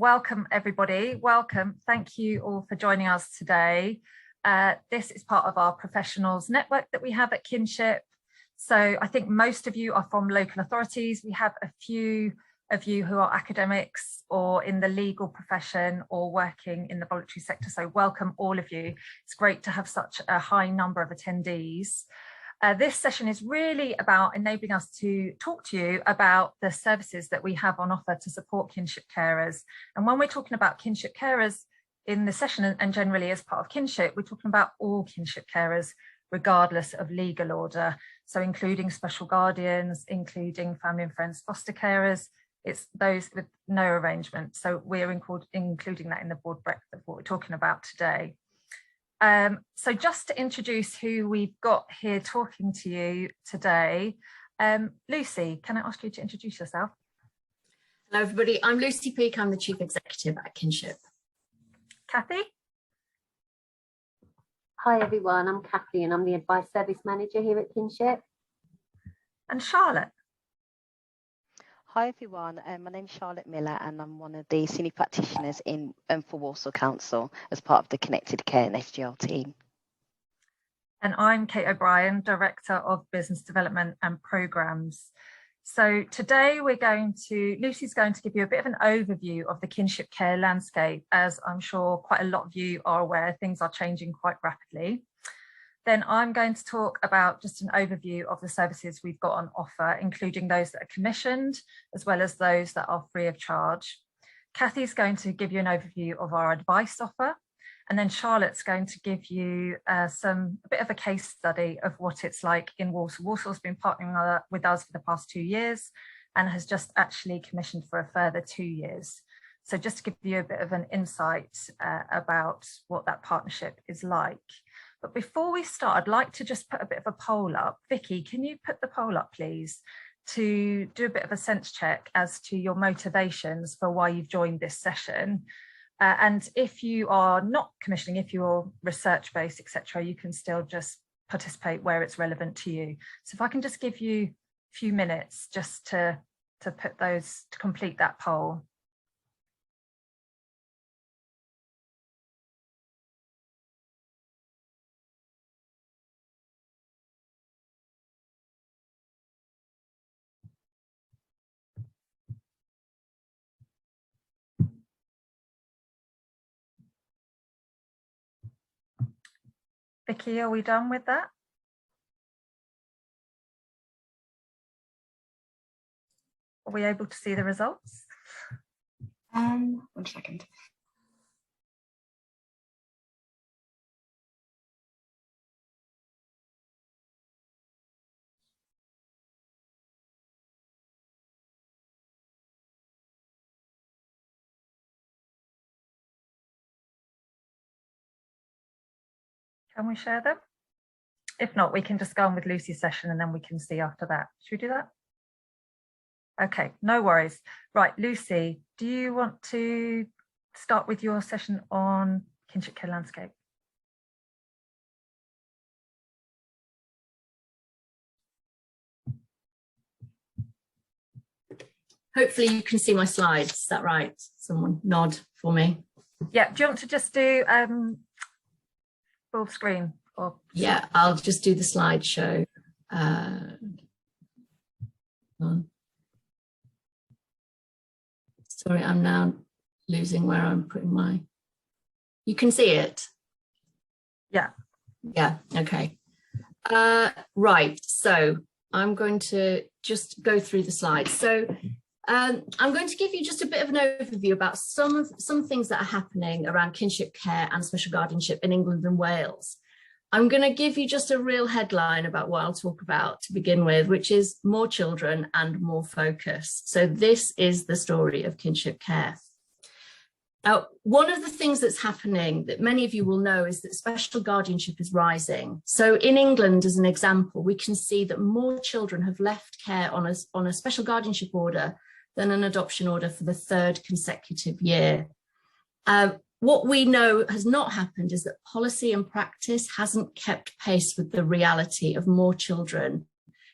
Welcome everybody, welcome. Thank you all for joining us today. This is part of our professionals network that we have at Kinship. So I think most of you are from local authorities. We have a few of you who are academics or in the legal profession or working in the voluntary sector. So welcome all of you. It's great to have such a high number of attendees. This session is really about enabling us to talk to you about the services that we have on offer to support kinship carers. And when we're talking about kinship carers in the session and generally as part of kinship, we're talking about all kinship carers, regardless of legal order. So including special guardians, including family and friends, foster carers, it's those with no arrangement. So we're including that in the broad breadth of what we're talking about today. So just to introduce who we've got here talking to you today, Lucy, can I ask you to introduce yourself? Hello everybody, I'm Lucy Peake, I'm the Chief Executive at Kinship. Kathy? Hi everyone, I'm Kathy and I'm the Advice Service Manager here at Kinship. And Charlotte? Hi everyone, my name's Charlotte Miller and I'm one of the senior practitioners in for Walsall Council as part of the Connected Care and SGL team. And I'm Kate O'Brien, Director of Business Development and Programmes. So today Lucy's going to give you a bit of an overview of the kinship care landscape. As I'm sure quite a lot of you are aware, things are changing quite rapidly. Then I'm going to talk about just an overview of the services we've got on offer, including those that are commissioned, as well as those that are free of charge. Kathy's going to give you an overview of our advice offer. And then Charlotte's going to give you a bit of a case study of what it's like in Walsall. Walsall's been partnering with us for the past 2 years and has just actually commissioned for a further 2 years. So just to give you a bit of an insight about what that partnership is like. But before we start, I'd like to just put a bit of a poll up. Vicky, can you put the poll up, please, to do a bit of a sense check as to your motivations for why you've joined this session. And if you are not commissioning, if you're research-based, etc., you can still just participate where it's relevant to you. So if I can just give you a few minutes just to complete that poll. Vicky, are we done with that? Are we able to see the results? 1 second. Can we share them? If not, we can just go on with Lucy's session and then we can see after that. Should we do that? Okay, no worries. Right, Lucy, do you want to start with your session on kinship care landscape? Hopefully you can see my slides, is that right? Someone nod for me. Yeah, do you want to just do full screen? Or yeah, I'll just do the slideshow. Sorry, I'm now losing where I'm putting my... You can see it? Yeah. Yeah, okay. Right, so I'm going to just go through the slides. So I'm going to give you just a bit of an overview about some things that are happening around kinship care and special guardianship in England and Wales. I'm going to give you just a real headline about what I'll talk about to begin with, which is more children and more focus. So this is the story of kinship care. Now, one of the things that's happening that many of you will know is that special guardianship is rising. So in England, as an example, we can see that more children have left care on a special guardianship order than an adoption order for the 3rd consecutive year. What we know has not happened is that policy and practice hasn't kept pace with the reality of more children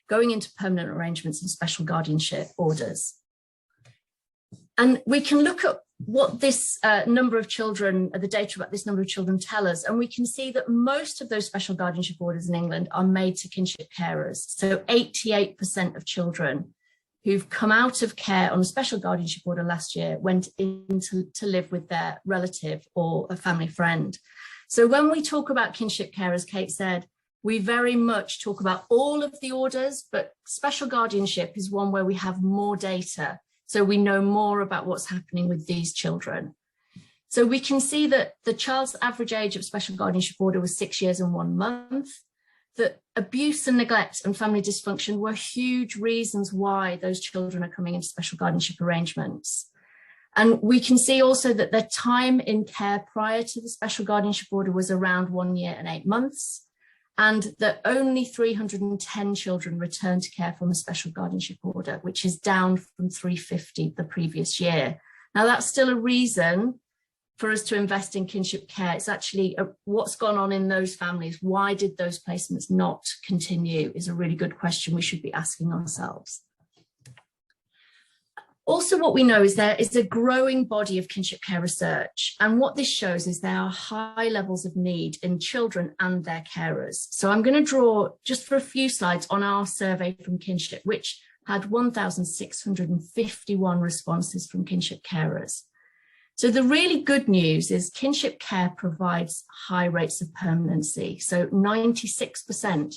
going into permanent arrangements and special guardianship orders. And we can look at what this number of children, the data about this number of children tell us. And we can see that most of those special guardianship orders in England are made to kinship carers. So 88% of children who've come out of care on a special guardianship order last year went in to live with their relative or a family friend. So when we talk about kinship care, as Kate said, we very much talk about all of the orders, but special guardianship is one where we have more data. So we know more about what's happening with these children. So we can see that the child's average age of special guardianship order was 6 years and 1 month, that abuse and neglect and family dysfunction were huge reasons why those children are coming into special guardianship arrangements. And we can see also that their time in care prior to the special guardianship order was around 1 year and 8 months, and that only 310 children returned to care from a special guardianship order, which is down from 350 the previous year. Now, that's still a reason for us to invest in kinship care. It's actually what's gone on in those families. Why did those placements not continue is a really good question we should be asking ourselves. Also, what we know is there is a growing body of kinship care research. And what this shows is there are high levels of need in children and their carers. So I'm going to draw just for a few slides on our survey from Kinship, which had 1,651 responses from kinship carers. So the really good news is kinship care provides high rates of permanency. So 96%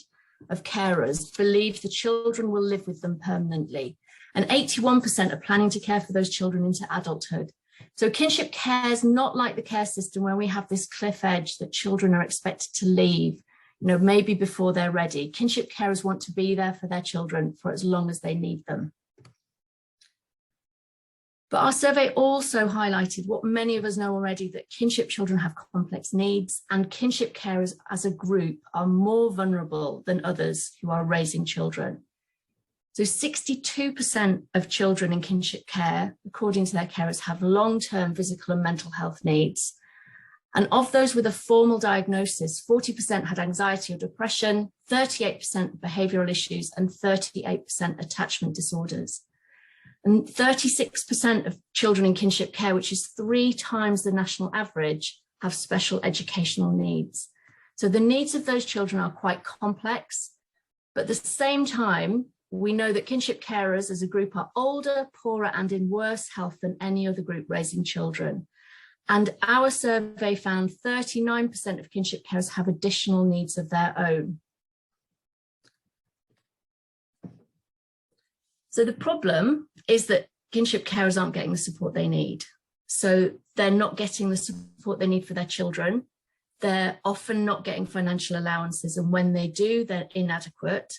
of carers believe the children will live with them permanently. And 81% are planning to care for those children into adulthood. So kinship care is not like the care system where we have this cliff edge that children are expected to leave, maybe before they're ready. Kinship carers want to be there for their children for as long as they need them. But our survey also highlighted what many of us know already, that kinship children have complex needs, and kinship carers as a group are more vulnerable than others who are raising children. So 62% of children in kinship care, according to their carers, have long-term physical and mental health needs. And of those with a formal diagnosis, 40% had anxiety or depression, 38% behavioural issues, and 38% attachment disorders. And 36% of children in kinship care, which is 3 times the national average, have special educational needs. So the needs of those children are quite complex, but at the same time, we know that kinship carers as a group are older, poorer, and in worse health than any other group raising children. And our survey found 39% of kinship carers have additional needs of their own. So the problem is that kinship carers aren't getting the support they need. So they're not getting the support they need for their children. They're often not getting financial allowances, and when they do, they're inadequate.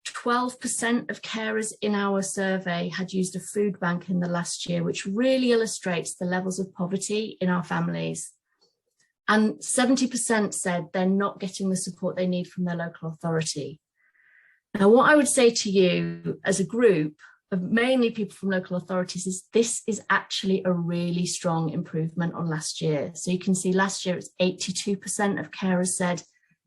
12% of carers in our survey had used a food bank in the last year, which really illustrates the levels of poverty in our families. And 70% said they're not getting the support they need from their local authority. Now, what I would say to you as a group of mainly people from local authorities is this is actually a really strong improvement on last year. So you can see last year it's 82% of carers said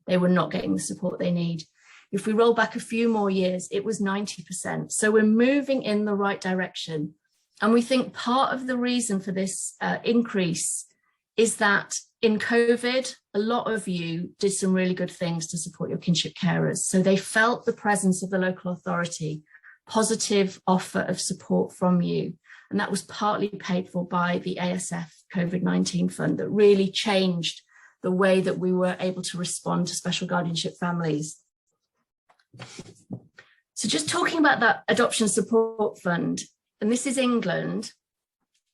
they were not getting the support they need. If we roll back a few more years, it was 90%. So we're moving in the right direction. And we think part of the reason for this increase is that in COVID, a lot of you did some really good things to support your kinship carers. So they felt the presence of the local authority, positive offer of support from you. And that was partly paid for by the ASF COVID-19 fund that really changed the way that we were able to respond to special guardianship families. So just talking about that adoption support fund, and this is England,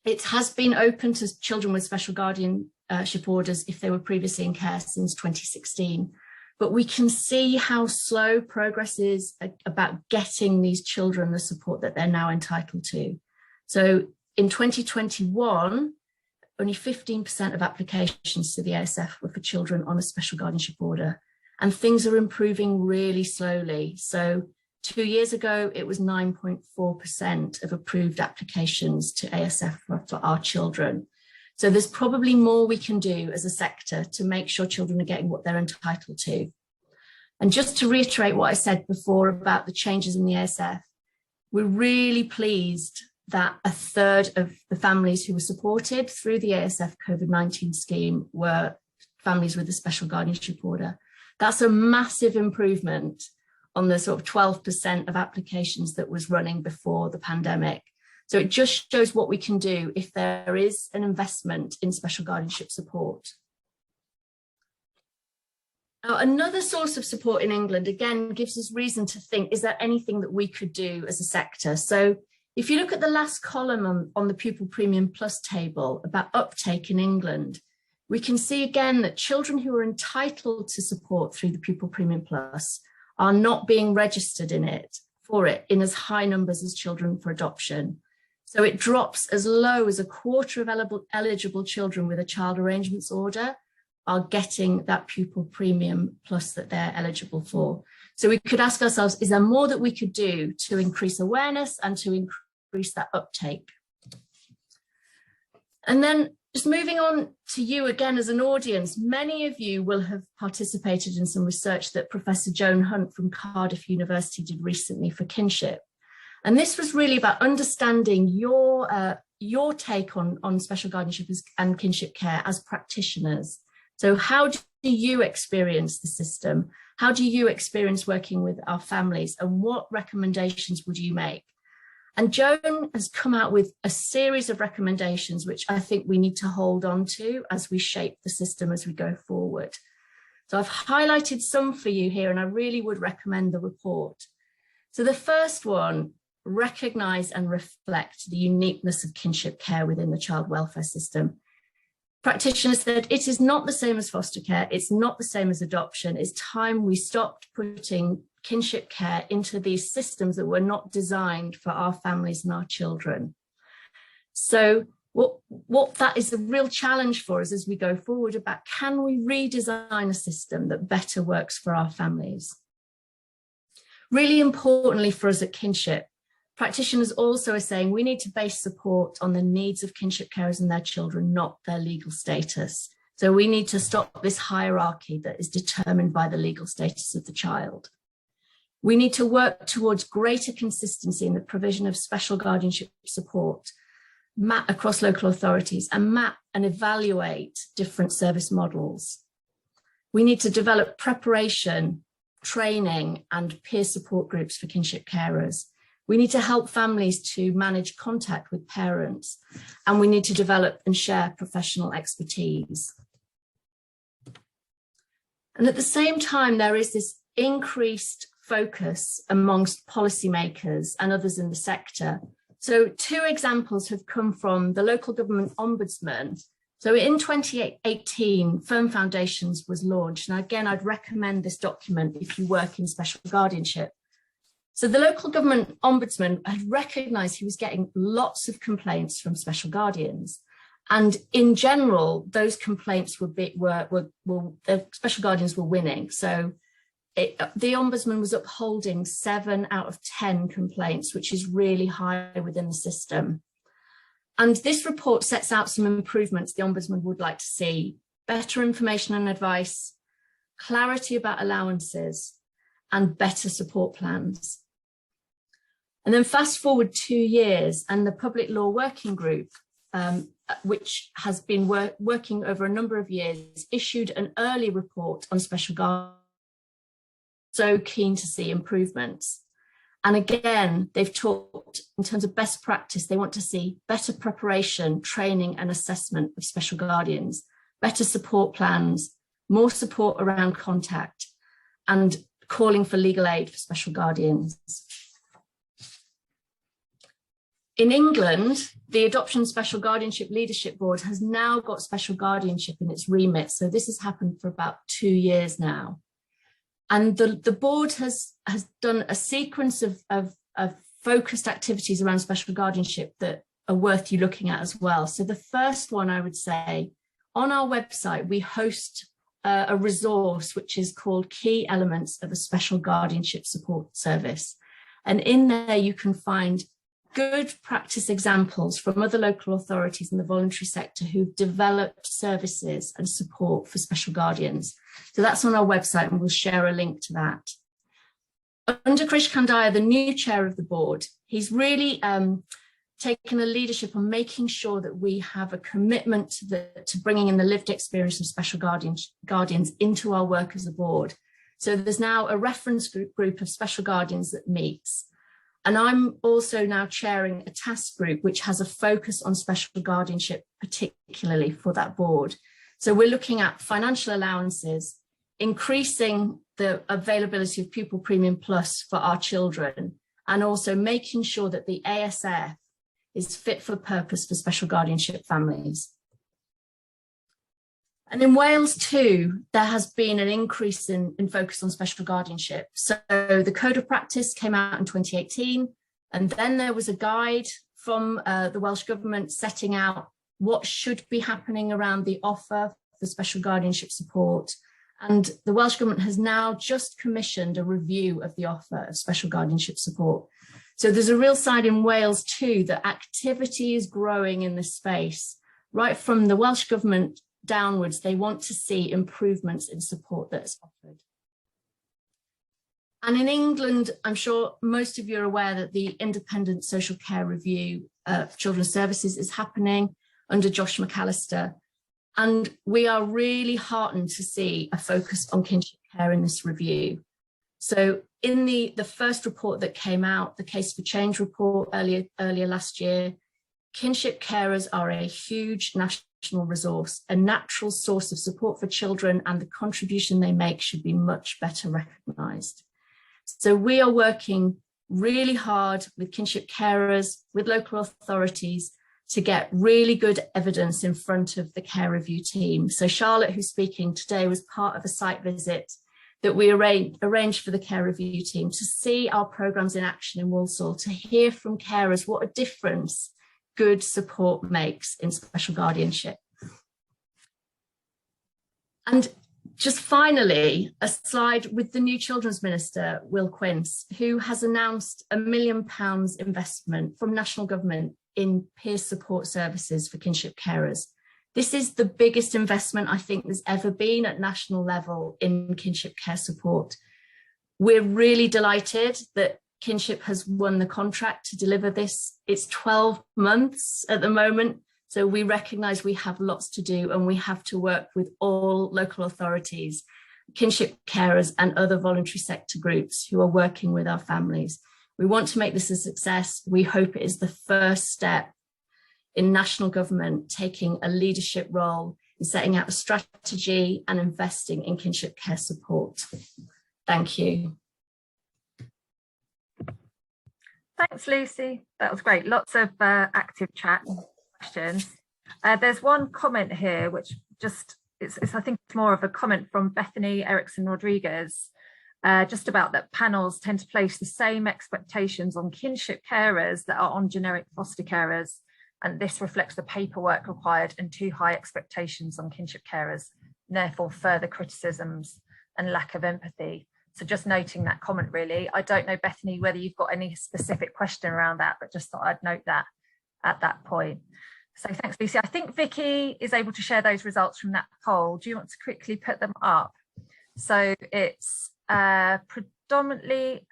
it has been open to children with special guardianship orders if they were previously in care since 2016. But we can see how slow progress is about getting these children the support that they're now entitled to. So in 2021, only 15% of applications to the ASF were for children on a special guardianship order. And things are improving really slowly. So 2 years ago, it was 9.4% of approved applications to ASF for our children. So there's probably more we can do as a sector to make sure children are getting what they're entitled to. And just to reiterate what I said before about the changes in the ASF, we're really pleased that a third of the families who were supported through the ASF COVID-19 scheme were families with a special guardianship order. That's a massive improvement on the sort of 12% of applications that was running before the pandemic. So it just shows what we can do if there is an investment in special guardianship support. Now, another source of support in England, again, gives us reason to think, is there anything that we could do as a sector? So if you look at the last column on the Pupil Premium Plus table about uptake in England, we can see again that children who are entitled to support through the Pupil Premium Plus are not being registered in in as high numbers as children for adoption. So it drops as low as a quarter of eligible children with a child arrangements order are getting that Pupil Premium Plus that they're eligible for. So we could ask ourselves, is there more that we could do to increase awareness and to increase that uptake? And then just moving on to you again as an audience, many of you will have participated in some research that Professor Joan Hunt from Cardiff University did recently for Kinship. And this was really about understanding your take on special guardianship and kinship care as practitioners. So how do you experience the system? How do you experience working with our families? And what recommendations would you make? And Joan has come out with a series of recommendations, which I think we need to hold on to as we shape the system as we go forward. So I've highlighted some for you here, and I really would recommend the report. So the first one, recognise and reflect the uniqueness of kinship care within the child welfare system. Practitioners said it is not the same as foster care, it's not the same as adoption. It's time we stopped putting kinship care into these systems that were not designed for our families and our children. So what that is a real challenge for us as we go forward about, can we redesign a system that better works for our families? Really importantly for us at Kinship, practitioners also are saying we need to base support on the needs of kinship carers and their children, not their legal status. So we need to stop this hierarchy that is determined by the legal status of the child. We need to work towards greater consistency in the provision of special guardianship support across local authorities and map and evaluate different service models. We need to develop preparation, training and peer support groups for kinship carers. We need to help families to manage contact with parents, and we need to develop and share professional expertise. And at the same time, there is this increased focus amongst policymakers and others in the sector. So two examples have come from the local government ombudsman. So in 2018, Firm Foundations was launched. And again, I'd recommend this document if you work in special guardianship. So the local government ombudsman had recognised he was getting lots of complaints from special guardians. And in general, those complaints the special guardians were winning. So the ombudsman was upholding 7 out of 10 complaints, which is really high within the system. And this report sets out some improvements the ombudsman would like to see: better information and advice, clarity about allowances, and better support plans. And then fast forward 2 years, and the Public Law Working Group, which has been working over a number of years, issued an early report on special guardians. So keen to see improvements. And again, they've talked in terms of best practice, they want to see better preparation, training and assessment of special guardians, better support plans, more support around contact, and calling for legal aid for special guardians. In England, the Adoption Special Guardianship Leadership Board has now got special guardianship in its remit. So this has happened for about 2 years now. And the board has done a sequence of focused activities around special guardianship that are worth you looking at as well. So the first one, I would say, on our website, we host a resource which is called Key Elements of a Special Guardianship Support Service. And in there you can find good practice examples from other local authorities in the voluntary sector who've developed services and support for special guardians. So that's on our website, and we'll share a link to that. Under Krish Kandaya, the new chair of the board, he's really taken a leadership on making sure that we have a commitment to bringing in the lived experience of special guardians into our work as a board. So there's now a reference group of special guardians that meets. And I'm also now chairing a task group which has a focus on special guardianship, particularly for that board. So we're looking at financial allowances, increasing the availability of Pupil Premium Plus for our children, and also making sure that the ASF is fit for purpose for special guardianship families. And in Wales too, there has been an increase in focus on special guardianship. So the Code of Practice came out in 2018, and then there was a guide from the Welsh Government setting out what should be happening around the offer for special guardianship support. And the Welsh Government has now just commissioned a review of the offer of special guardianship support. So there's a real side in Wales too that activity is growing in this space. Right from the Welsh Government downwards, they want to see improvements in support that's offered. And in England, I'm sure most of you are aware that the independent social care review of children's services is happening under Josh McAllister. And we are really heartened to see a focus on kinship care in this review. So in the first report that came out, the Case for Change report earlier last year, kinship carers are a huge national resource, a natural source of support for children, and the contribution they make should be much better recognised. So we are working really hard with kinship carers, with local authorities, to get really good evidence in front of the care review team. So Charlotte, who's speaking today, was part of a site visit that we arranged for the care review team to see our programmes in action in Walsall, to hear from carers what a difference good support makes in special guardianship. And just finally, a slide with the new Children's Minister, Will Quince, who has announced £1 million investment from national government in peer support services for kinship carers. This is the biggest investment I think there's ever been at national level in kinship care support. We're really delighted that Kinship has won the contract to deliver this. It's 12 months at the moment, so we recognise we have lots to do and we have to work with all local authorities, kinship carers and other voluntary sector groups who are working with our families. We want to make this a success. We hope it is the first step in national government taking a leadership role in setting out a strategy and investing in kinship care support. Thank you. Thanks, Lucy. That was great. Lots of active chat and questions. There's one comment here, which just I think it's more of a comment from Bethany Erickson Rodriguez, just about that panels tend to place the same expectations on kinship carers that are on generic foster carers. And this reflects the paperwork required and too high expectations on kinship carers, and therefore further criticisms and lack of empathy. So just noting that comment really. I don't know, Bethany, whether you've got any specific question around that, but just thought I'd note that at that point. So thanks, Lucy. I think Vicky is able to share those results from that poll. Do you want to quickly put them up? So it's predominantly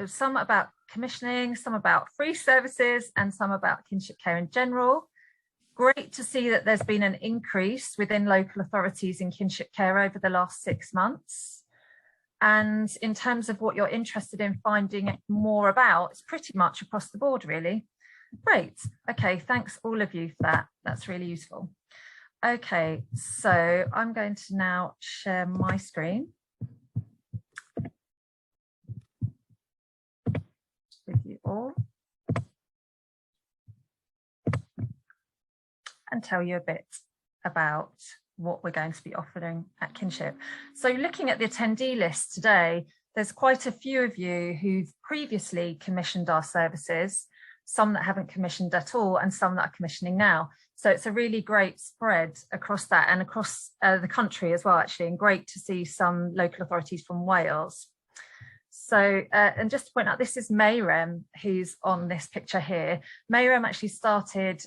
some about commissioning, some about free services, and some about kinship care in general. Great to see that there's been an increase within local authorities in kinship care over the last 6 months. And in terms of what you're interested in finding more about, it's pretty much across the board, really. Great. Okay, thanks all of you for that. That's really useful. Okay, so I'm going to now share my screen with you all and tell you a bit about what we're going to be offering at Kinship. So looking at the attendee list today, there's quite a few of you who've previously commissioned our services, some that haven't commissioned at all, and some that are commissioning now. So it's a really great spread across that and across the country as well, actually, and great to see some local authorities from Wales. So, and just to point out, this is Mayrem, who's on this picture here. Mayrem actually started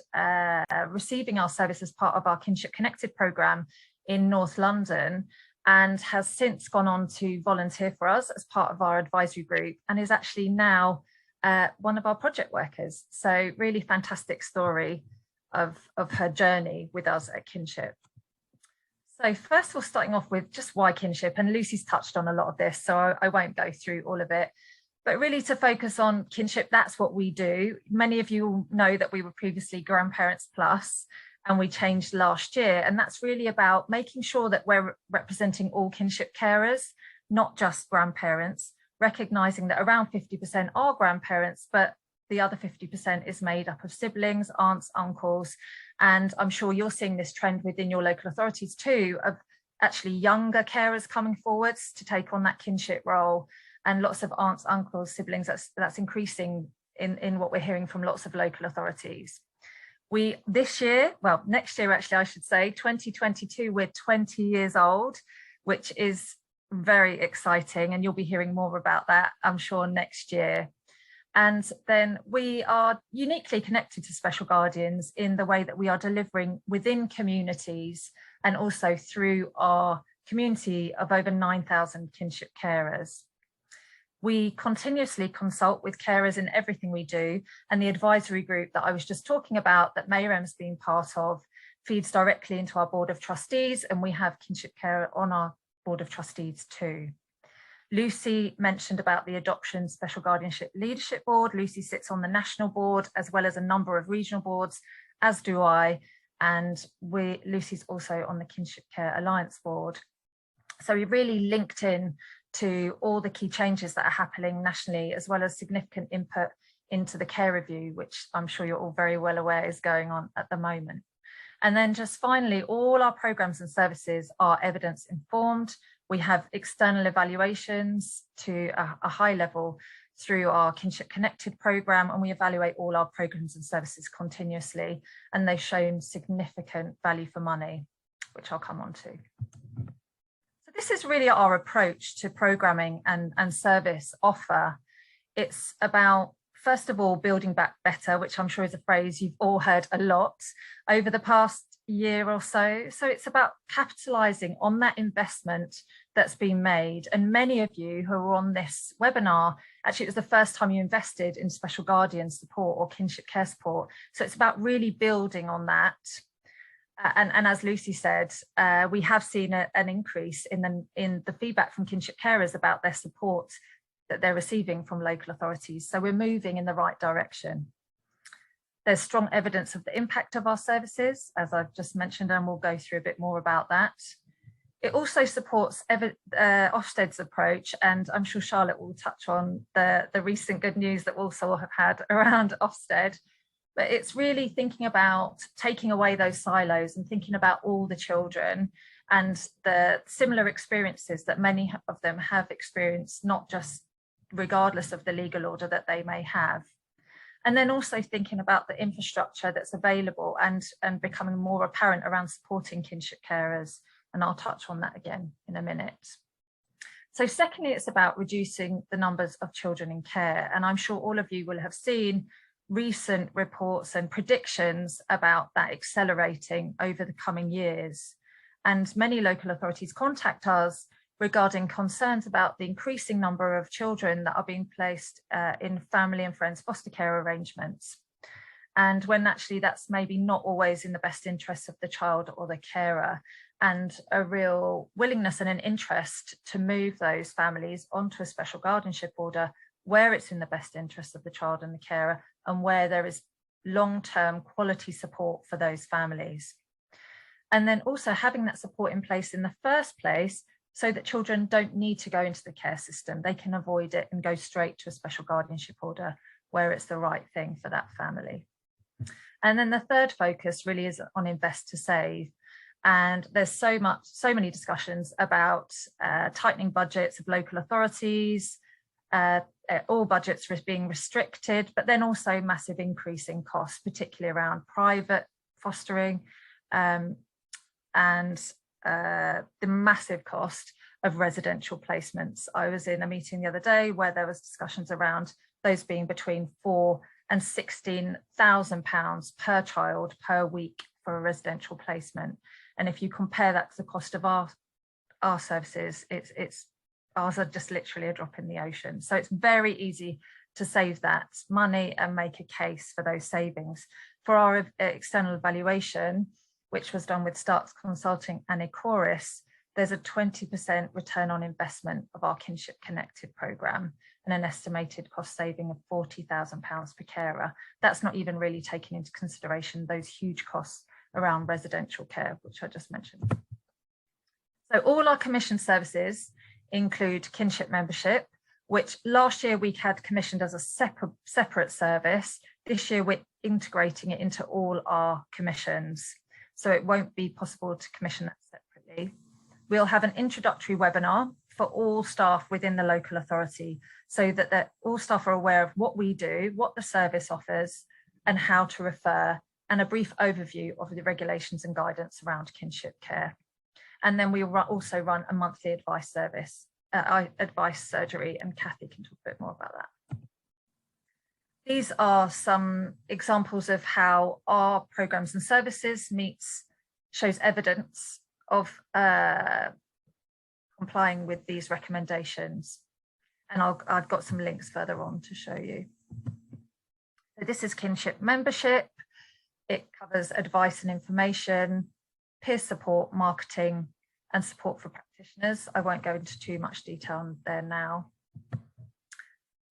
receiving our service as part of our Kinship Connected programme in North London, and has since gone on to volunteer for us as part of our advisory group, and is actually now one of our project workers. So really fantastic story of her journey with us at Kinship. So first of all, starting off with just why Kinship, and Lucy's touched on a lot of this, so I won't go through all of it, but really to focus on Kinship, that's what we do. Many of you know that we were previously Grandparents Plus, and we changed last year, and that's really about making sure that we're representing all Kinship carers, not just grandparents, recognising that around 50% are grandparents, but the other 50% is made up of siblings, aunts, uncles, and I'm sure you're seeing this trend within your local authorities too, of actually younger carers coming forwards to take on that kinship role, and lots of aunts, uncles, siblings, that's increasing in what we're hearing from lots of local authorities. This year, well, next year actually I should say, 2022, we're 20 years old, which is very exciting, and you'll be hearing more about that, I'm sure, next year. And then we are uniquely connected to special guardians in the way that we are delivering within communities and also through our community of over 9,000 kinship carers. We continuously consult with carers in everything we do, and the advisory group that I was just talking about that Mayrem's been part of feeds directly into our board of trustees, and we have Kinship Care on our board of trustees too. Lucy mentioned about the Adoption Special Guardianship Leadership Board. Lucy sits on the national board as well as a number of regional boards, as do I, and Lucy's also on the Kinship Care Alliance board. So we really linked in to all the key changes that are happening nationally, as well as significant input into the care review, which I'm sure you're all very well aware is going on at the moment. And then just finally, all our programs and services are evidence informed. We have external evaluations to a high level through our Kinship Connected program, and we evaluate all our programs and services continuously, and they've shown significant value for money, which I'll come on to. So this is really our approach to programming and service offer. It's about, first of all, building back better, which I'm sure is a phrase you've all heard a lot over the past year or so. So it's about capitalising on that investment that's been made. And many of you who are on this webinar, actually it was the first time you invested in special guardian support or kinship care support. So it's about really building on that. And as Lucy said, we have seen an increase in the feedback from kinship carers about their support that they're receiving from local authorities. So we're moving in the right direction. There's strong evidence of the impact of our services, as I've just mentioned, and we'll go through a bit more about that. It also supports Ofsted's approach, and I'm sure Charlotte will touch on the recent good news that we also have had around Ofsted. But it's really thinking about taking away those silos and thinking about all the children and the similar experiences that many of them have experienced, not just regardless of the legal order that they may have. And then also thinking about the infrastructure that's available and becoming more apparent around supporting kinship carers. And I'll touch on that again in a minute. So secondly, it's about reducing the numbers of children in care. And I'm sure all of you will have seen recent reports and predictions about that accelerating over the coming years. And many local authorities contact us regarding concerns about the increasing number of children that are being placed in family and friends foster care arrangements. And when actually that's maybe not always in the best interests of the child or the carer, and a real willingness and an interest to move those families onto a special guardianship order where it's in the best interest of the child and the carer, and where there is long-term quality support for those families. And then also having that support in place in the first place, so that children don't need to go into the care system. They can avoid it and go straight to a special guardianship order where it's the right thing for that family. And then the third focus really is on invest to save. And there's so many discussions about tightening budgets of local authorities, all budgets being restricted, but then also massive increase in costs, particularly around private fostering and the massive cost of residential placements. I was in a meeting the other day where there was discussions around those being between £4,000 and £16,000 per child per week for a residential placement. And if you compare that to the cost of our services, ours are just literally a drop in the ocean. So it's very easy to save that money and make a case for those savings. For our external evaluation, which was done with Starks Consulting and Ecoris, there's a 20% return on investment of our Kinship Connected programme and an estimated cost saving of £40,000 per carer. That's not even really taking into consideration those huge costs around residential care, which I just mentioned. So all our commissioned services include Kinship membership, which last year we had commissioned as a separate service. This year we're integrating it into all our commissions, so it won't be possible to commission that separately. We'll have an introductory webinar for all staff within the local authority, so that all staff are aware of what we do, what the service offers, and how to refer, and a brief overview of the regulations and guidance around kinship care. And then we will also run a monthly advice service, advice surgery, and Kathy can talk a bit more about that. These are some examples of how our programs and services shows evidence of complying with these recommendations. And I've got some links further on to show you. So this is Kinship membership. It covers advice and information, peer support, marketing, and support for practitioners. I won't go into too much detail there now.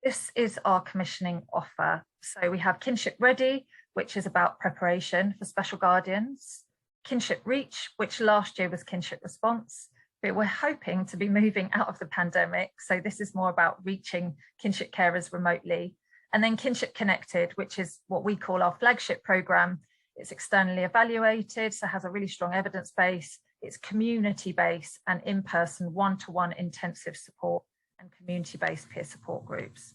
This is our commissioning offer. So we have Kinship Ready, which is about preparation for special guardians. Kinship Reach, which last year was Kinship Response, but we're hoping to be moving out of the pandemic. So this is more about reaching kinship carers remotely. And then Kinship Connected, which is what we call our flagship program. It's externally evaluated, so has a really strong evidence base. It's community-based and in-person one-to-one intensive support and community-based peer support groups.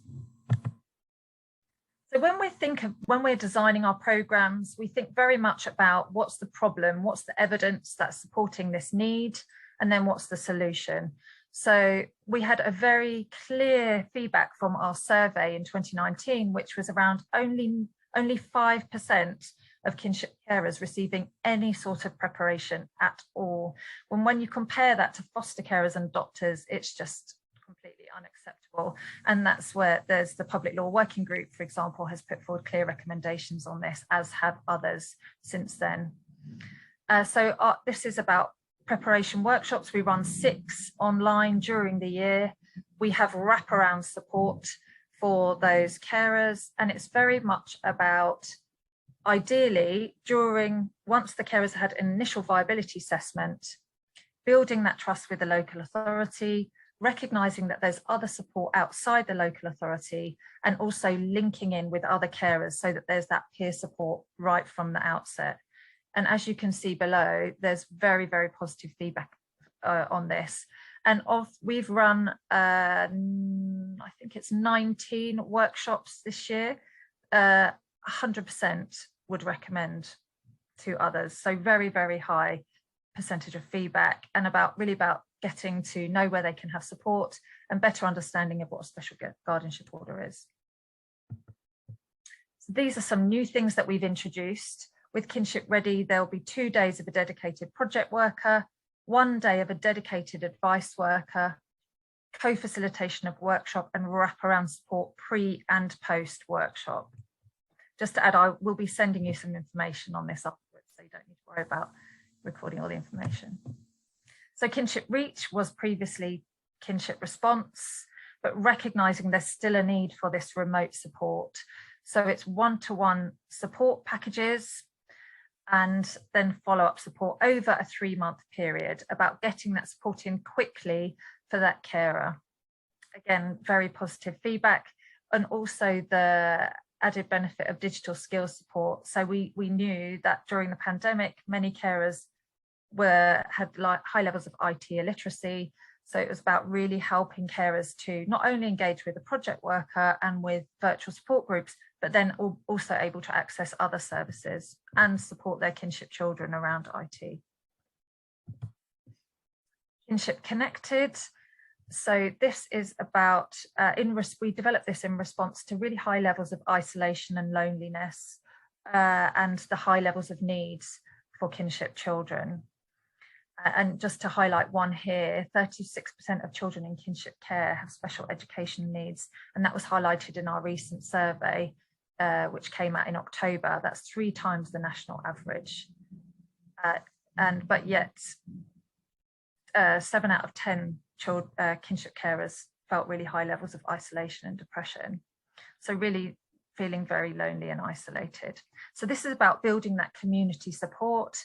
So when we're designing our programs, we think very much about what's the problem, what's the evidence that's supporting this need, and then what's the solution. So we had a very clear feedback from our survey in 2019, which was around only 5% of kinship carers receiving any sort of preparation at all. When you compare that to foster carers and doctors, it's just completely unacceptable. And that's where there's the Public Law Working Group, for example, has put forward clear recommendations on this, as have others since then. This is about preparation workshops. We run 6 online during the year. We have wraparound support for those carers, and it's very much about, ideally, once the carers had an initial viability assessment, building that trust with the local authority, recognising that there's other support outside the local authority, and also linking in with other carers so that there's that peer support right from the outset. And as you can see below, there's very, very positive feedback on this. And we've run, I think it's 19 workshops this year. 100% would recommend to others. So very, very high percentage of feedback, and really about getting to know where they can have support and better understanding of what a special guardianship order is. So these are some new things that we've introduced. With Kinship Ready, there'll be 2 days of a dedicated project worker, 1 day of a dedicated advice worker, co-facilitation of workshop, and wraparound support pre and post workshop. Just to add, I will be sending you some information on this afterwards, so you don't need to worry about recording all the information. So Kinship Reach was previously Kinship Response, but recognising there's still a need for this remote support. So it's one-to-one support packages, and then follow-up support over a 3-month period, about getting that support in quickly for that carer. Again, very positive feedback, and also the added benefit of digital skills support. So we knew that during the pandemic, many carers had high levels of IT illiteracy. So it was about really helping carers to not only engage with the project worker and with virtual support groups, but then also able to access other services and support their kinship children around IT. Kinship Connected. So this is about, we developed this in response to really high levels of isolation and loneliness, and the high levels of needs for kinship children. And just to highlight one here, 36% of children in kinship care have special education needs, and that was highlighted in our recent survey, which came out in October. That's 3 times the national average. But yet 7 out of 10 kinship carers felt really high levels of isolation and depression. So really feeling very lonely and isolated. So this is about building that community support,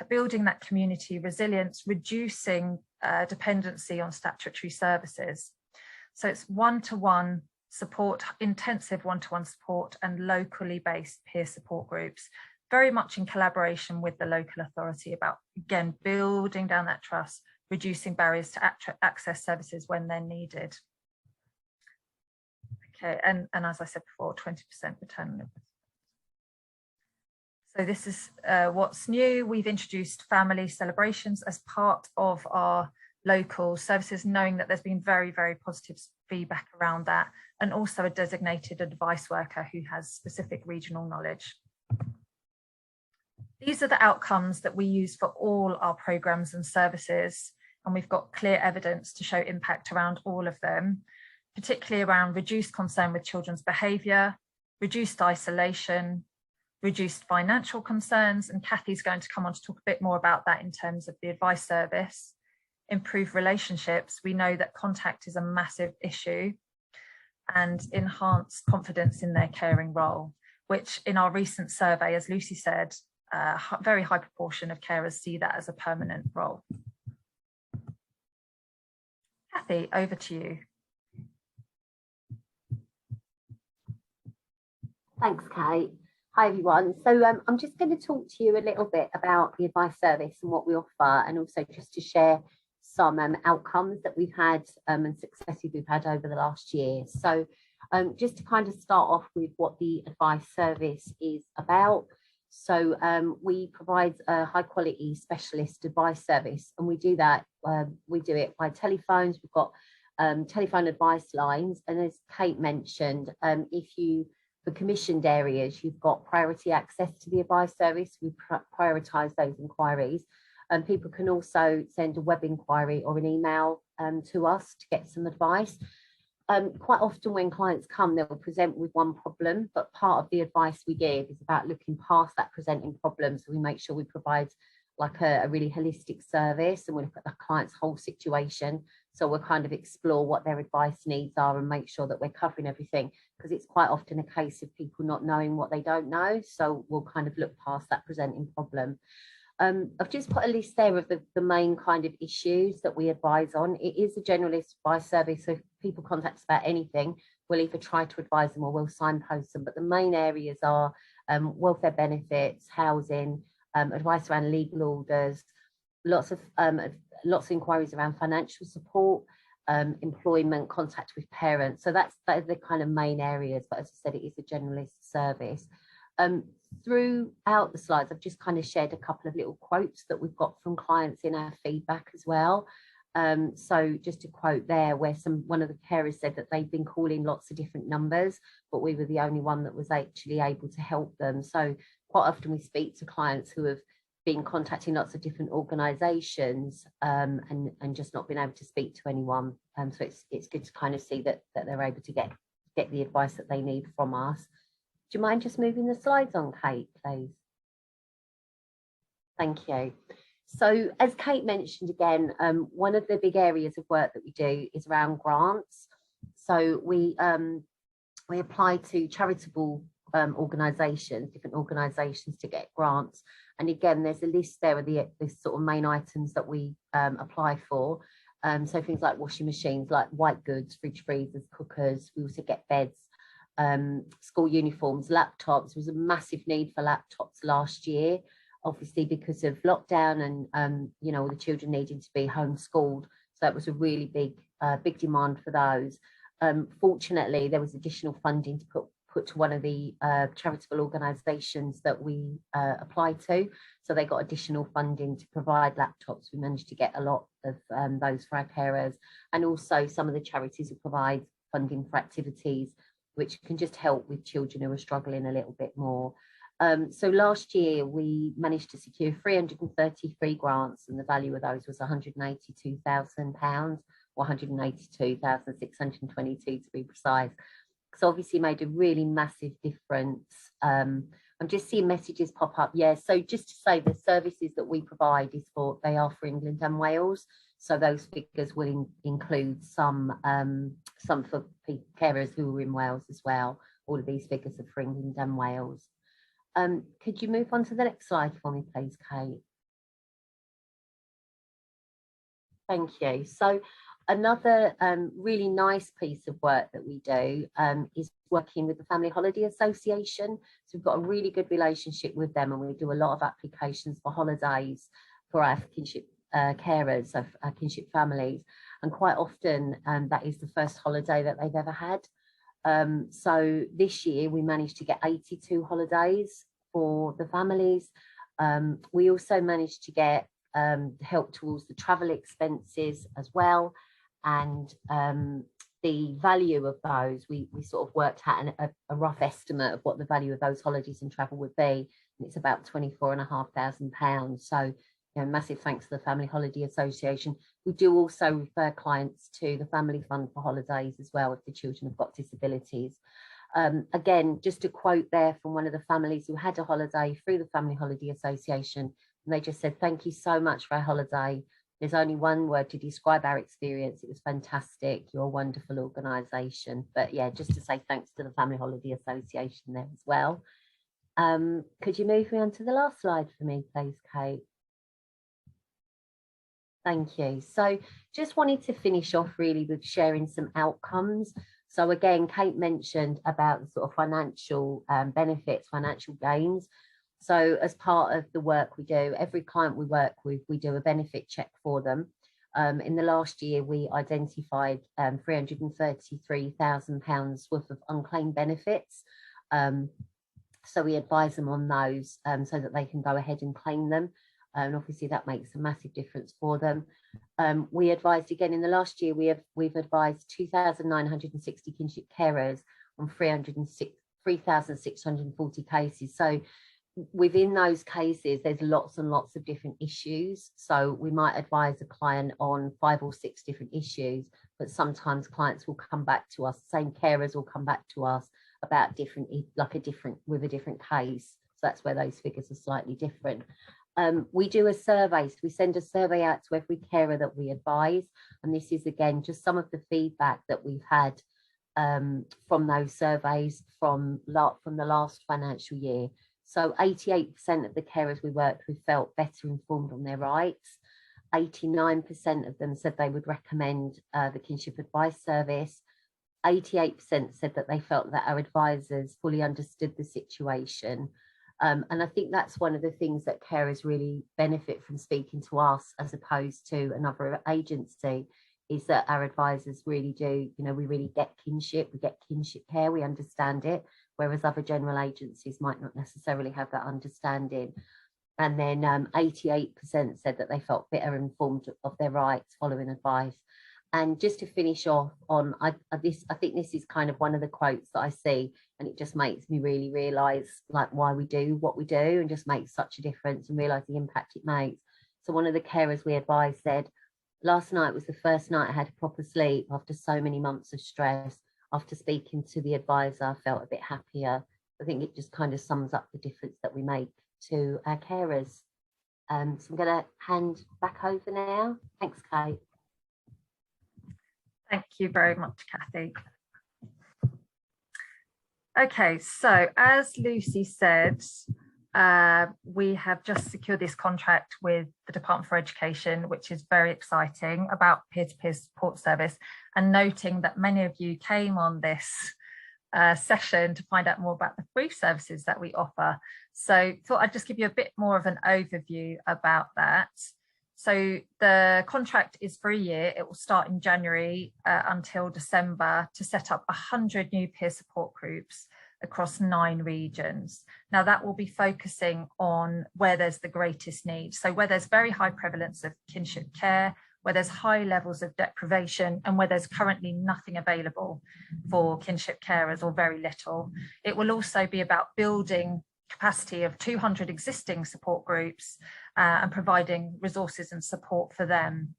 building that community resilience, reducing dependency on statutory services. So it's one-to-one support, intensive one-to-one support, and locally based peer support groups, very much in collaboration with the local authority about, again, building down that trust, reducing barriers to access services when they're needed. Okay, and as I said before, 20% return. So this is what's new. We've introduced family celebrations as part of our local services, knowing that there's been very, very positive feedback around that, and also a designated advice worker who has specific regional knowledge. These are the outcomes that we use for all our programs and services, and we've got clear evidence to show impact around all of them, particularly around reduced concern with children's behaviour, reduced isolation, reduced financial concerns, and Kathy's going to come on to talk a bit more about that in terms of the advice service, improved relationships. We know that contact is a massive issue, and enhanced confidence in their caring role, which in our recent survey, as Lucy said, a very high proportion of carers see that as a permanent role. Kathy, over to you. Thanks, Kate. Hi, everyone. So I'm just going to talk to you a little bit about the advice service and what we offer, and also just to share some outcomes that we've had and successes we've had over the last year. So just to kind of start off with what the advice service is about. So we provide a high quality specialist advice service, and we do that. We do it by telephones. We've got telephone advice lines, and as Kate mentioned, if you for commissioned areas, you've got priority access to the advice service. We prioritise those inquiries, and people can also send a web inquiry or an email to us to get some advice. Quite often when clients come, they'll present with one problem, but part of the advice we give is about looking past that presenting problem. So we make sure we provide like a really holistic service, and we look at the client's whole situation. So we'll kind of explore what their advice needs are and make sure that we're covering everything, because it's quite often a case of people not knowing what they don't know. So we'll kind of look past that presenting problem. I've just put a list there of the main kind of issues that we advise on. It is a generalist advice service, so if people contact us about anything, we'll either try to advise them or we'll signpost them. But the main areas are welfare benefits, housing, advice around legal orders, lots of inquiries around financial support, employment, contact with parents. So that is the kind of main areas. But as I said, it is a generalist service. Throughout the slides, I've just kind of shared a couple of little quotes that we've got from clients in our feedback as well. So just a quote there where one of the carers said that they've been calling lots of different numbers, but we were the only one that was actually able to help them. So quite often we speak to clients who have been contacting lots of different organisations and just not been able to speak to anyone. So it's good to kind of see that they're able to get the advice that they need from us. Do you mind just moving the slides on, Kate, please? Thank you. So as Kate mentioned again, one of the big areas of work that we do is around grants. So we apply to charitable organisations, different organisations to get grants. And again, there's a list there of the sort of main items that we apply for. So things like washing machines, like white goods, fridge freezers, cookers. We also get beds, school uniforms, laptops. There was a massive need for laptops last year, obviously because of lockdown and you know, all the children needing to be homeschooled. So that was a really big demand for those. Fortunately, there was additional funding to put to one of the charitable organisations that we applied to. So they got additional funding to provide laptops. We managed to get a lot of those for our carers, and also some of the charities will provide funding for activities which can just help with children who are struggling a little bit more. So last year we managed to secure 333 grants, and the value of those was £182,000, or 182,622 to be precise. So obviously made a really massive difference. I'm just seeing messages pop up. Yeah, so just to say the services that we provide they are for England and Wales. So those figures will include some for carers who are in Wales as well. All of these figures are for England and Wales. Could you move on to the next slide for me, please, Kate? Thank you. So another really nice piece of work that we do is working with the Family Holiday Association. So we've got a really good relationship with them, and we do a lot of applications for holidays for our kinship carers, so our kinship families. And quite often that is the first holiday that they've ever had. So this year we managed to get 82 holidays for the families. We also managed to get help towards the travel expenses as well. And the value of those, we sort of worked out a rough estimate of what the value of those holidays and travel would be. And it's about £24,500. So, you know, massive thanks to the Family Holiday Association. We do also refer clients to the Family Fund for holidays as well if the children have got disabilities. Again, just a quote there from one of the families who had a holiday through the Family Holiday Association, and they just said, "Thank you so much for our holiday. There's only one word to describe our experience. It was fantastic. You're a wonderful organisation." But yeah, just to say thanks to the Family Holiday Association there as well. Could you move me on to the last slide for me, please, Kate? Thank you. So just wanted to finish off really with sharing some outcomes. So again, Kate mentioned about the sort of financial benefits, financial gains. So as part of the work we do, every client we work with, we do a benefit check for them. In the last year, we identified £333,000 worth of unclaimed benefits. So we advise them on those so that they can go ahead and claim them. And obviously that makes a massive difference for them. We advised again in the last year, we've advised 2,960 kinship carers on 3,640 cases. So within those cases, there's lots and lots of different issues. So we might advise a client on 5 or 6 different issues, but sometimes clients will come back to us, same carers will come back to us about with a different case. So that's where those figures are slightly different. We do a survey, so we send a survey out to every carer that we advise. And this is again, just some of the feedback that we've had from those surveys from the last financial year. So 88% of the carers we worked with felt better informed on their rights. 89% of them said they would recommend the Kinship Advice Service. 88% said that they felt that our advisors fully understood the situation. And I think that's one of the things that carers really benefit from speaking to us as opposed to another agency, is that our advisors really do, you know, we really get kinship, we get kinship care, we understand it, whereas other general agencies might not necessarily have that understanding. And then 88% said that they felt better informed of their rights following advice. And just to finish off on, I think this is kind of one of the quotes that I see, and it just makes me really realise like why we do what we do, and just makes such a difference and realise the impact it makes. So one of the carers we advised said, "Last night was the first night I had a proper sleep after so many months of stress. After speaking to the advisor, I felt a bit happier." I think it just kind of sums up the difference that we make to our carers. So I'm going to hand back over now. Thanks, Kate. Thank you very much, Kathy. Okay, so as Lucy said, we have just secured this contract with the Department for Education, which is very exciting, about peer-to-peer support service, and noting that many of you came on this session to find out more about the free services that we offer. So thought I'd just give you a bit more of an overview about that. So the contract is for a year. It will start in January until December to set up 100 new peer support groups across 9 regions. Now that will be focusing on where there's the greatest need. So where there's very high prevalence of kinship care, where there's high levels of deprivation, and where there's currently nothing available for kinship carers or very little. It will also be about building capacity of 200 existing support groups and providing resources and support for them.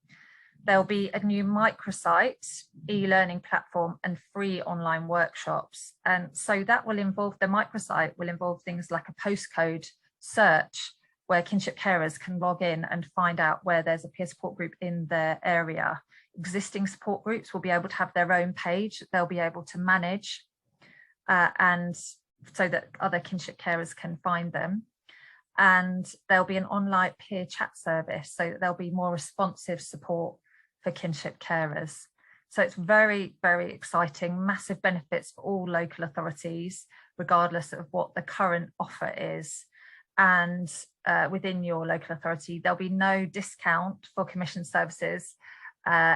There'll be a new microsite, e-learning platform and free online workshops. And so that will involve, the microsite will involve things like a postcode search where kinship carers can log in and find out where there's a peer support group in their area. Existing support groups will be able to have their own page they'll be able to manage and so that other kinship carers can find them. And there'll be an online peer chat service so that there'll be more responsive support for kinship carers. So it's very, very exciting, massive benefits for all local authorities, regardless of what the current offer is. And within your local authority, there'll be no discount for commission services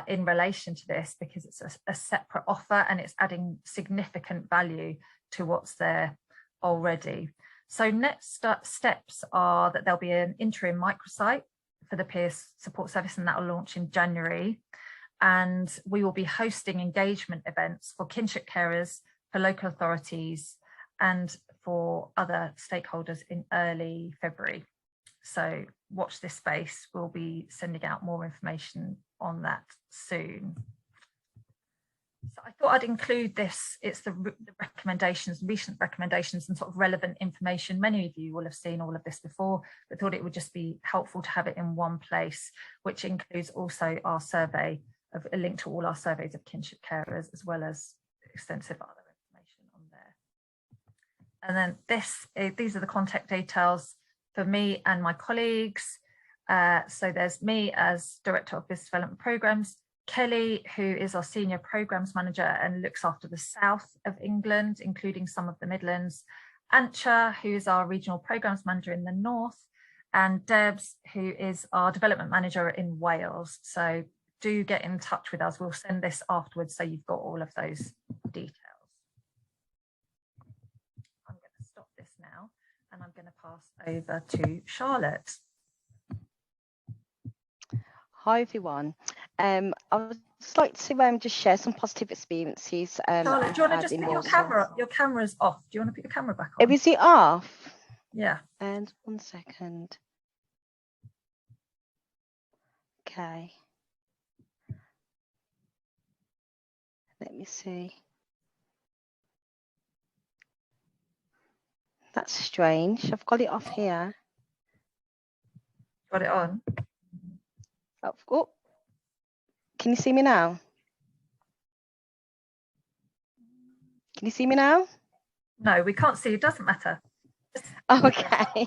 in relation to this, because it's a separate offer and it's adding significant value to what's there already. So next steps are that there'll be an interim microsite for the peer support service, and that will launch in January. And we will be hosting engagement events for kinship carers, for local authorities and for other stakeholders in early February. So watch this space. We'll be sending out more information on that soon. So I thought I'd include this. It's the recommendations, recent recommendations and sort of relevant information. Many of you will have seen all of this before, but thought it would just be helpful to have it in one place, which includes also our survey, of a link to all our surveys of kinship carers, as well as extensive other information on there. And then these are the contact details for me and my colleagues. So there's me as Director of Business Development Programmes, Kelly, who is our Senior Programmes Manager and looks after the south of England, including some of the Midlands, Antcha, who is our Regional Programmes Manager in the north, and Debs, who is our Development Manager in Wales. So do get in touch with us. We'll send this afterwards so you've got all of those details. I'm going to stop this now and I'm going to pass over to Charlotte. Hi everyone. I would just like to just share some positive experiences. Charlotte, do you want to just put your camera? Your camera's off. Do you want to put your camera back on? Is it off? Yeah. And 1 second. Okay. Let me see. That's strange. I've got it off here. Got it on? Oh, can you see me now? Can you see me now? No, we can't see. It doesn't matter. Oh, okay.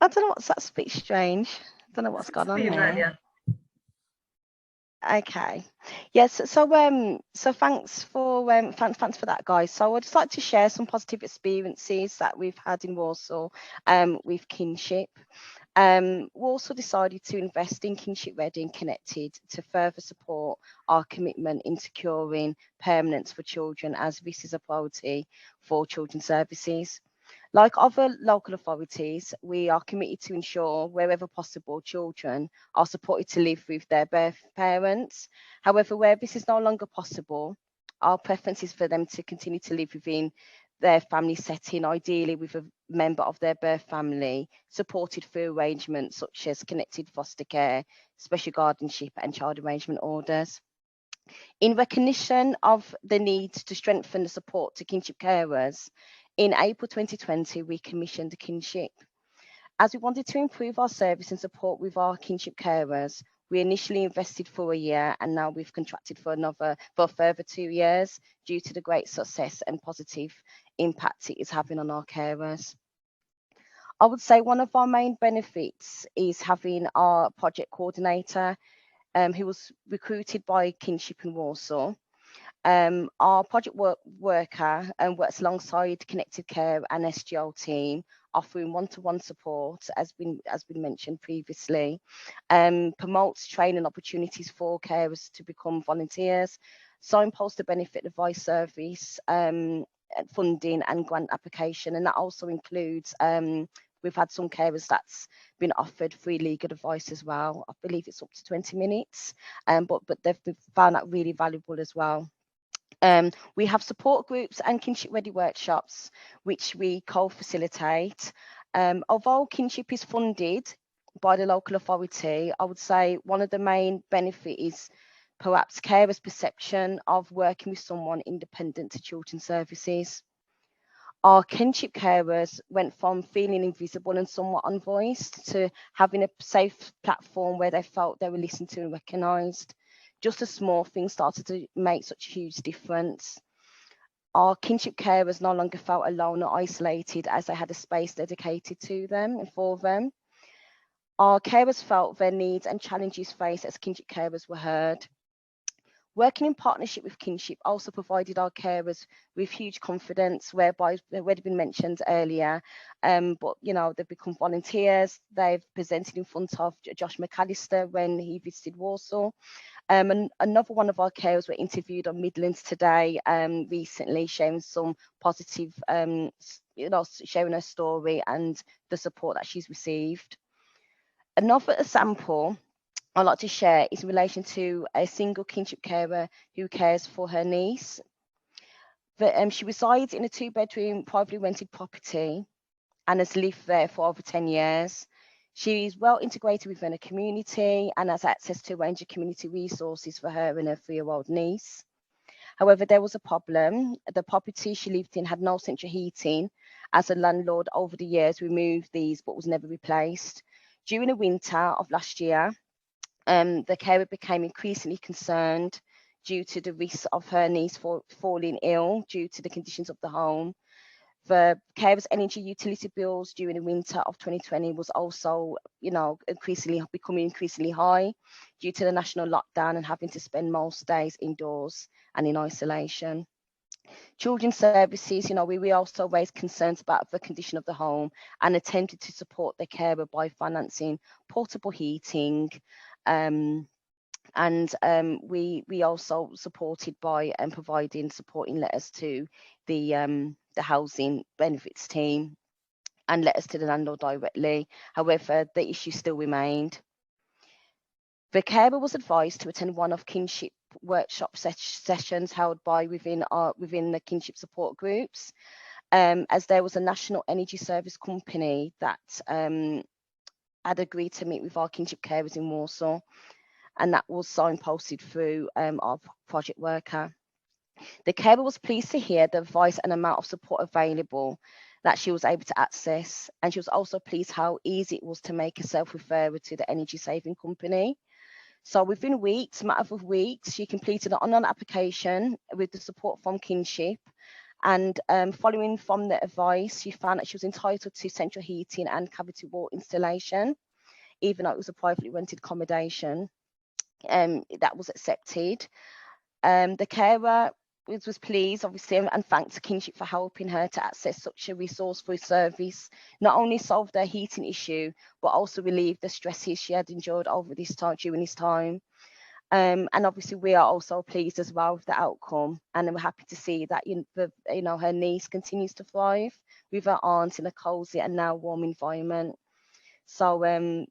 I don't know, that's a bit strange. I don't know what's gone on there. Okay, yes. So thanks for that, guys. So I'd just like to share some positive experiences that we've had in Walsall with Kinship. Walsall decided to invest in Kinship Ready and Connected to further support our commitment in securing permanence for children, as this is a priority for children's services. Like other local authorities, we are committed to ensure wherever possible children are supported to live with their birth parents. However, where this is no longer possible, our preference is for them to continue to live within their family setting, ideally with a member of their birth family, supported through arrangements such as connected foster care, special guardianship and child arrangement orders. In recognition of the need to strengthen the support to kinship carers, in April 2020, we commissioned Kinship. As we wanted to improve our service and support with our kinship carers, we initially invested for a year and now we've contracted for a further 2 years due to the great success and positive impact it is having on our carers. I would say one of our main benefits is having our project coordinator who was recruited by Kinship in Walsall. Our project worker works alongside Connected Care and SGL team, offering one-to-one support, as been mentioned previously, promotes training opportunities for carers to become volunteers, signpost the benefit advice service, funding and grant application, and that also includes we've had some carers that's been offered free legal advice as well. I believe it's up to 20 minutes, but they've found that really valuable as well. We have support groups and kinship ready workshops, which we co-facilitate. Although kinship is funded by the local authority, I would say one of the main benefits is perhaps carers' perception of working with someone independent to children's services. Our kinship carers went from feeling invisible and somewhat unvoiced to having a safe platform where they felt they were listened to and recognised. Just a small thing started to make such a huge difference. Our kinship carers no longer felt alone or isolated as they had a space dedicated to them and for them. Our carers felt their needs and challenges faced as kinship carers were heard. Working in partnership with Kinship also provided our carers with huge confidence, whereby they've already been mentioned earlier, but they've become volunteers. They've presented in front of Josh McAllister when he visited Warsaw. And another one of our carers were interviewed on Midlands Today recently, sharing some positive, sharing her story and the support that she's received. Another example I'd like to share is in relation to a single kinship carer who cares for her niece. She resides in a 2-bedroom privately rented property and has lived there for over 10 years. She is well integrated within a community and has access to a range of community resources for her and her 3-year-old niece. However, there was a problem. The property she lived in had no central heating, as a landlord over the years removed these but was never replaced. During the winter of last year, the carer became increasingly concerned due to the risk of her niece falling ill due to the conditions of the home. The carer's energy utility bills during the winter of 2020 was also, becoming increasingly high due to the national lockdown and having to spend most days indoors and in isolation. Children's services, we also raised concerns about the condition of the home and attempted to support the carer by financing portable heating. We also supported by providing supporting letters to the housing benefits team and letters to the landlord directly. However, the issue still remained. The carer was advised to attend one of Kinship workshop sessions held by within the Kinship support groups, as there was a national energy service company that had agreed to meet with our Kinship carers in Warsaw, and that was signposted through our project worker. The carer was pleased to hear the advice and amount of support available that she was able to access, and she was also pleased how easy it was to make a self-referral to the energy saving company. So within a matter of weeks, she completed an online application with the support from Kinship, and following from the advice, she found that she was entitled to central heating and cavity wall installation, even though it was a privately rented accommodation. That was accepted. The carer was pleased, obviously, and thanked Kinship for helping her to access such a resourceful service, not only solve their heating issue, but also relieve the stresses she had endured over this time during this time. And obviously, we are also pleased as well with the outcome, and we're happy to see that her niece continues to thrive with her aunt in a cozy and now warm environment. So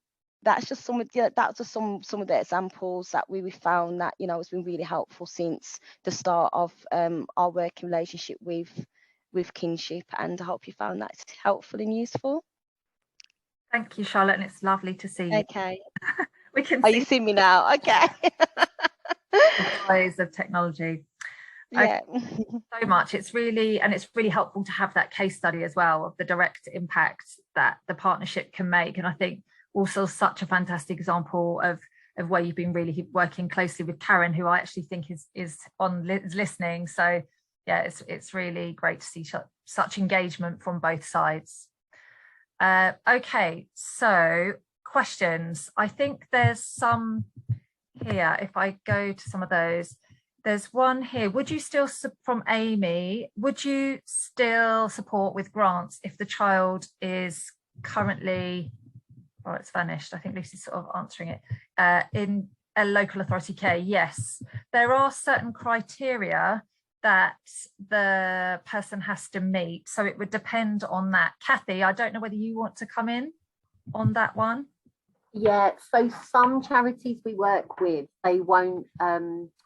that's just some of the examples that we found that has been really helpful since the start of our working relationship with Kinship, and I hope you found that helpful and useful. Thank you, Charlotte, and it's lovely to see you. Okay. We can you see me now? Okay. The joys of technology. Yeah. So much. It's really helpful to have that case study as well of the direct impact that the partnership can make, and I think also such a fantastic example of where you've been really working closely with Karen, who I actually think is listening. So yeah, it's really great to see such engagement from both sides. Okay, so questions. I think there's some here. If I go to some of those, there's one here. From Amy, would you still support with grants if the child is currently, oh, it's vanished. I think Lucy's sort of answering it. In a local authority care, yes. There are certain criteria that the person has to meet. So it would depend on that. Kathy, I don't know whether you want to come in on that one. Yeah, so some charities we work with, they won't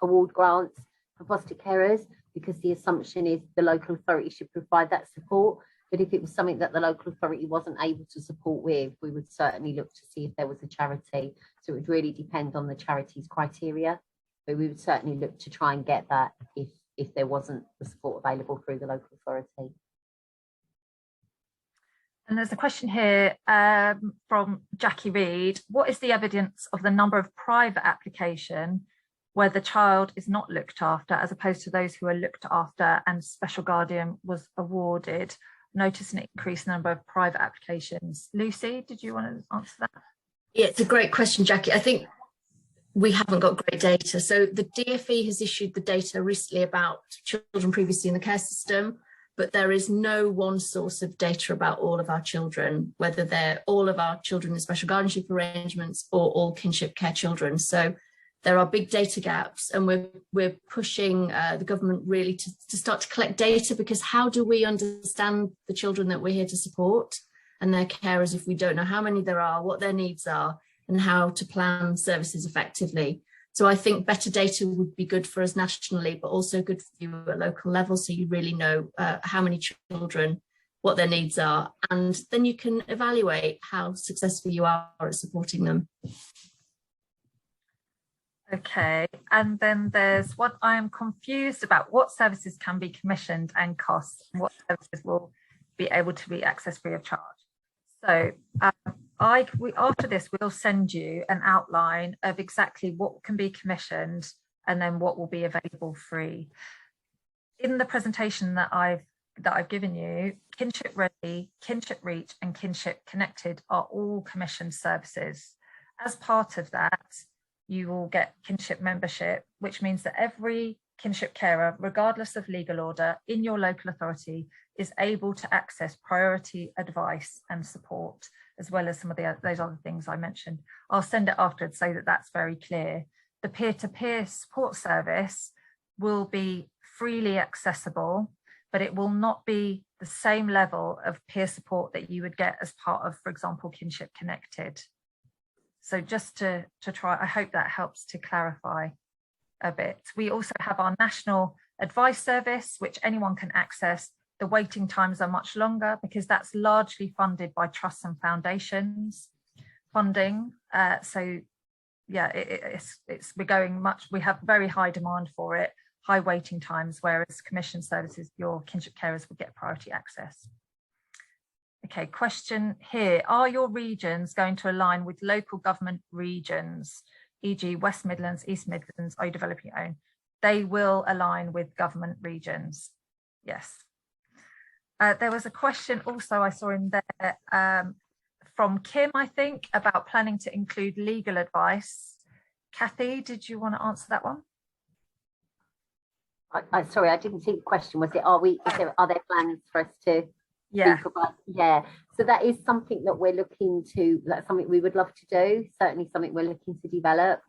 award grants for foster carers. because the assumption is the local authority should provide that support. But if it was something that the local authority wasn't able to support with, we would certainly look to see if there was a charity. So it would really depend on the charity's criteria, but we would certainly look to try and get that if there wasn't the support available through the local authority. And there's a question here from Jackie Reed. What is the evidence of the number of private applications where the child is not looked after as opposed to those who are looked after and special guardian was awarded? Notice an increased number of private applications. Lucy, did you want to answer that? Yeah, it's a great question, Jackie. I think we haven't got great data. So the DfE has issued the data recently about children previously in the care system, but there is no one source of data about all of our children, whether they're all of our children in special guardianship arrangements or all kinship care children. So there are big data gaps, and we're pushing the government really to start to collect data, because how do we understand the children that we're here to support and their carers if we don't know how many there are, what their needs are, and how to plan services effectively? So I think better data would be good for us nationally, but also good for you at local level, so you really know how many children, what their needs are, and then you can evaluate how successful you are at supporting them. Okay, and then there's what I am confused about: what services can be commissioned and costs, and what services will be able to be accessed free of charge. So after this, we'll send you an outline of exactly what can be commissioned and then what will be available free. In the presentation that I've given you, Kinship Ready, Kinship Reach and Kinship Connected are all commissioned services. As part of that, you will get kinship membership, which means that every kinship carer, regardless of legal order in your local authority, is able to access priority advice and support, as well as some of those other things I mentioned. I'll send it afterwards so that that's very clear. The peer-to-peer support service will be freely accessible, but it will not be the same level of peer support that you would get as part of, for example, Kinship Connected. So just to try, I hope that helps to clarify a bit. We also have our national advice service, which anyone can access. The waiting times are much longer because that's largely funded by trusts and foundations funding. So yeah, we have very high demand for it, high waiting times, whereas commission services, your kinship carers will get priority access. Okay, question here. Are your regions going to align with local government regions, e.g. West Midlands, East Midlands, are you developing your own? They will align with government regions, yes. There was a question also I saw in there from Kim, I think, about planning to include legal advice. Kathy, did you want to answer that one? Sorry, I didn't see the question. Was it, are there plans for us to? Yeah. Yeah, so that is something that we're looking to, that's something we would love to do, certainly something we're looking to develop.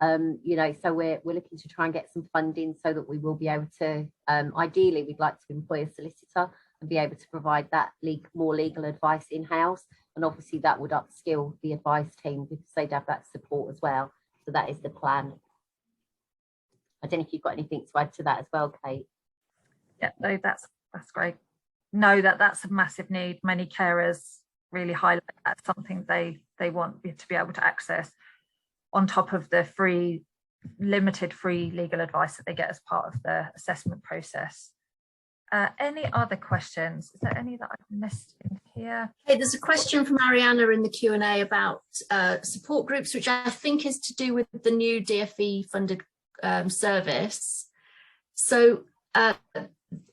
You know, so we're looking to try and get some funding so that we will be able to, ideally we'd like to employ a solicitor and be able to provide that more legal advice in-house, and obviously that would upskill the advice team because they'd have that support as well. So that is the plan. I don't know if you've got anything to add to that as well, Kate. Yeah, no, that's great. Know that that's a massive need. Many carers really highlight that's something they want to be able to access on top of the limited free legal advice that they get as part of the assessment process. Any other questions? Is there any that I've missed in here? Hey, there's a question from Ariana in the Q&A about support groups, which I think is to do with the new DfE funded service. So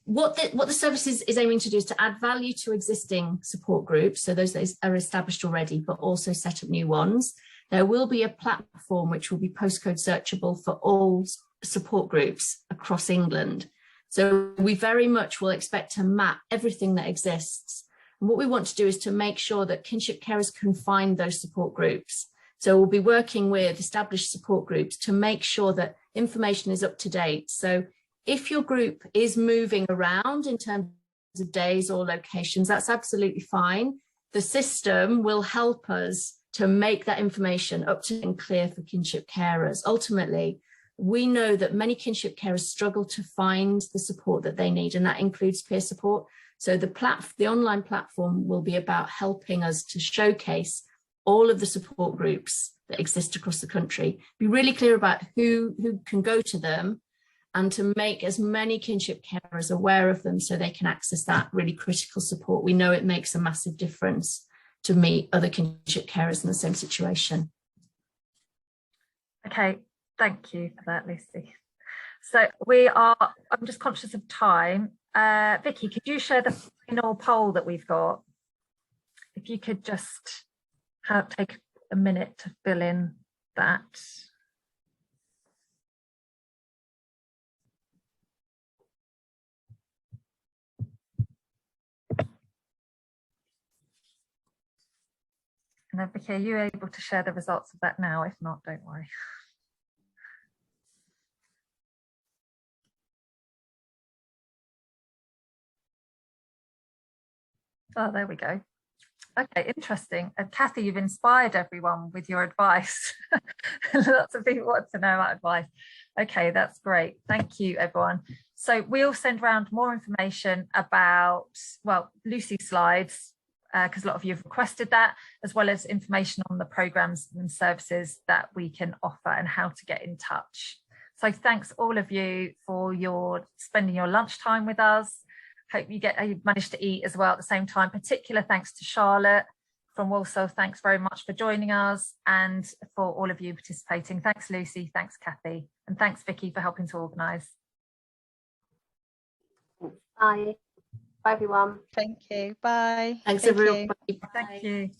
what the service is aiming to do is to add value to existing support groups, so those that are established already, but also set up new ones. There will be a platform which will be postcode searchable for all support groups across England. So we very much will expect to map everything that exists. And what we want to do is to make sure that kinship carers can find those support groups. So we'll be working with established support groups to make sure that information is up to date. So if your group is moving around in terms of days or locations, that's absolutely fine. The system will help us to make that information up to date and clear for kinship carers. Ultimately, we know that many kinship carers struggle to find the support that they need, and that includes peer support. So the online platform will be about helping us to showcase all of the support groups that exist across the country, be really clear about who can go to them, and to make as many kinship carers aware of them so they can access that really critical support. We know it makes a massive difference to meet other kinship carers in the same situation. Okay, thank you for that, Lucy. So I'm just conscious of time. Vicky, could you share the final poll that we've got? If you could just take a minute to fill in that. And then Vicky, are you able to share the results of that now? If not, don't worry. Oh, there we go. Okay, interesting. And Kathy, you've inspired everyone with your advice. Lots of people want to know that advice. Okay, that's great. Thank you, everyone. So we'll send around more information about, well, Lucy's slides, because a lot of you have requested that, as well as information on the programs and services that we can offer and how to get in touch. So thanks all of you for spending your lunchtime with us. Hope you managed to eat as well at the same time. Particular thanks to Charlotte from Walsall. Thanks very much for joining us, and for all of you participating. Thanks, Lucy. Thanks, Kathy. And thanks, Vicky, for helping to organise. Bye. Bye, everyone. Thank you. Bye. Thanks, Thank everyone. you. Bye. Thank you.